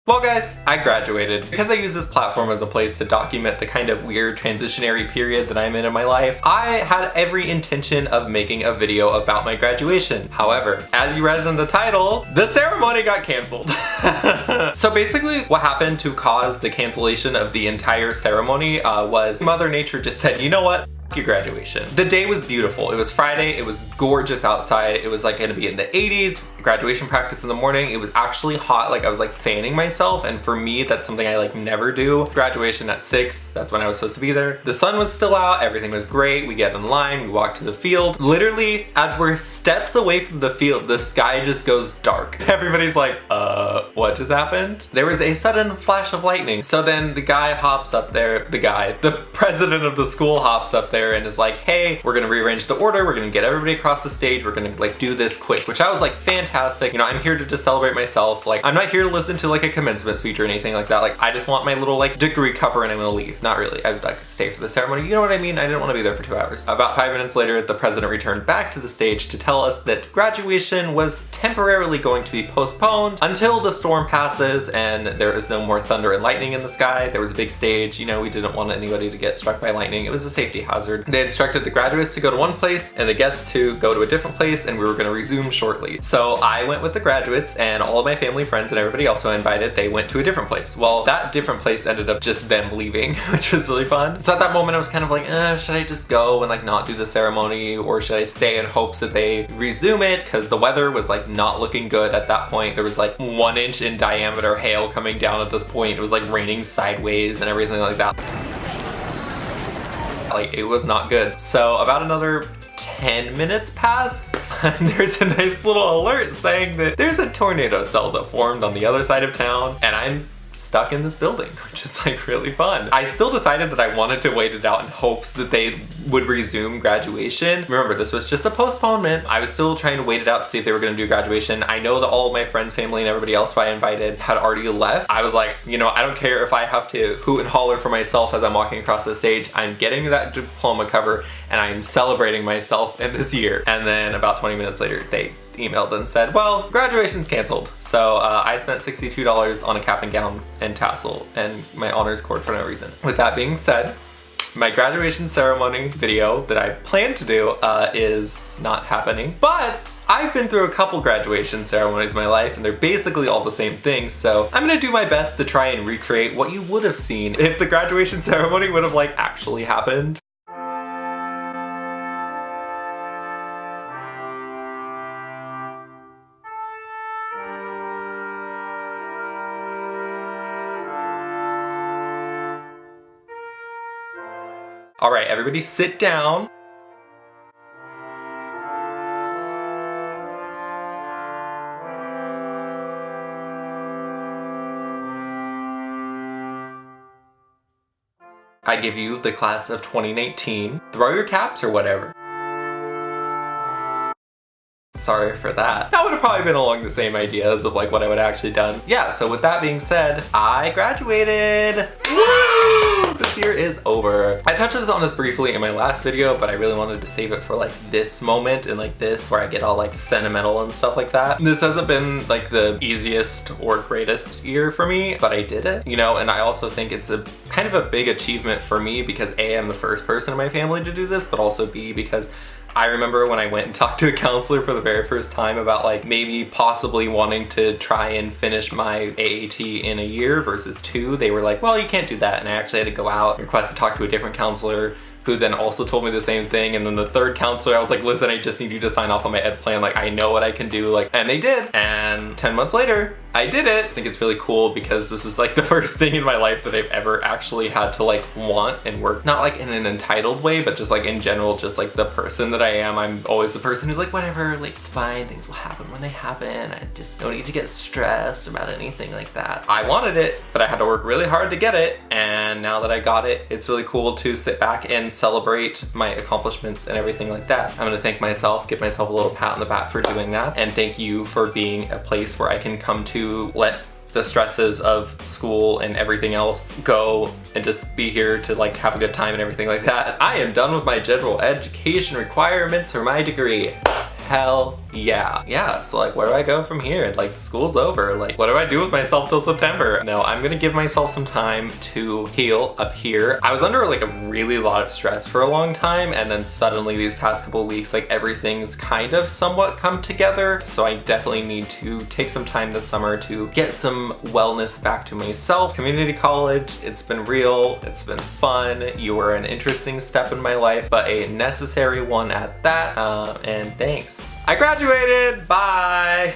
Well guys, I graduated. Because I use this platform as a place to document the kind of weird transitionary period that I'm in my life, I had every intention of making a video about my graduation. However, as you read in the title, the ceremony got canceled. So basically what happened to cause the cancellation of the entire ceremony was Mother Nature just said, you know what? Your graduation. The day was beautiful. It was Friday. It was gorgeous outside. It was like gonna be in the 80s. Graduation practice in the morning. It was actually hot. Like I was like fanning myself, and for me that's something I like never do. Graduation at 6. That's when I was supposed to be there. The sun was still out. Everything was great. We get in line. We walk to the field. Literally, as we're steps away from the field, the sky just goes dark. Everybody's like, what just happened? There was a sudden flash of lightning. So then the guy hops up there. The president of the school hops up there and is like, hey, we're gonna rearrange the order, we're gonna get everybody across the stage, we're gonna like do this quick, which I was like, fantastic. You know, I'm here to just celebrate myself. Like, I'm not here to listen to like a commencement speech or anything like that. Like, I just want my little like degree cover and I'm gonna leave. Not really. I'd like stay for the ceremony. You know what I mean? I didn't want to be there for 2 hours. About 5 minutes later, the president returned back to the stage to tell us that graduation was temporarily going to be postponed until the storm passes and there is no more thunder and lightning in the sky. There was a big stage. You know, we didn't want anybody to get struck by lightning. It was a safety hazard. They instructed the graduates to go to one place and the guests to go to a different place, and we were gonna resume shortly. So I went with the graduates, and all of my family, friends, and everybody else who I invited, they went to a different place. Well, that different place ended up just them leaving, which was really fun. So at that moment I was kind of like, should I just go and like not do the ceremony, or should I stay in hopes that they resume it? Because the weather was like not looking good at that point. There was like 1 inch in diameter hail coming down at this point. It was like raining sideways and everything like that. Like, it was not good. So about another 10 minutes pass, and there's a nice little alert saying that there's a tornado cell that formed on the other side of town, and I'm stuck in this building, which is like really fun. I still decided that I wanted to wait it out in hopes that they would resume graduation. Remember, this was just a postponement. I was still trying to wait it out to see if they were gonna do graduation. I know that all of my friends, family, and everybody else who I invited had already left. I was like, you know, I don't care if I have to hoot and holler for myself as I'm walking across the stage. I'm getting that diploma cover and I'm celebrating myself in this year. And then about 20 minutes later, they emailed and said, well, graduation's canceled. So I spent $62 on a cap and gown and tassel and my honors cord for no reason. With that being said, my graduation ceremony video that I planned to do is not happening, but I've been through a couple graduation ceremonies in my life and they're basically all the same thing, so I'm gonna do my best to try and recreate what you would have seen if the graduation ceremony would have like actually happened. All right, everybody sit down. I give you the class of 2019. Throw your caps or whatever. Sorry for that. That would have probably been along the same ideas of like what I would have actually done. Yeah, so with that being said, I graduated. Woo! This year is over. I touched on this briefly in my last video, but I really wanted to save it for like this moment and like this where I get all like sentimental and stuff like that. This hasn't been like the easiest or greatest year for me, but I did it, you know, and I also think it's a kind of a big achievement for me because A, I'm the first person in my family to do this, but also B, because I remember when I went and talked to a counselor for the very first time about like maybe possibly wanting to try and finish my AAT in a year versus 2, they were like, well, you can't do that. And I actually had to go out and request to talk to a different counselor who then also told me the same thing. And then the third counselor, I was like, listen, I just need you to sign off on my ed plan. Like, I know what I can do. Like, and they did. And 10 months later, I did it. I think it's really cool because this is like the first thing in my life that I've ever actually had to like want and work, not like in an entitled way, but just like in general, just like the person that I am. I'm always the person who's like, whatever, like it's fine, things will happen when they happen. I just don't need to get stressed about anything like that. I wanted it, but I had to work really hard to get it. And now that I got it, it's really cool to sit back and celebrate my accomplishments and everything like that. I'm gonna thank myself, give myself a little pat on the back for doing that. And thank you for being a place where I can come to let the stresses of school and everything else go and just be here to like have a good time and everything like that. I am done with my general education requirements for my degree. hell yeah. Yeah, so like, where do I go from here? Like, school's over. Like, what do I do with myself till September? No, I'm gonna give myself some time to heal up here. I was under like a really lot of stress for a long time, and then suddenly these past couple weeks, like everything's kind of somewhat come together. So I definitely need to take some time this summer to get some wellness back to myself. Community college, it's been real, it's been fun. You were an interesting step in my life, but a necessary one at that, and thanks. I graduated, bye!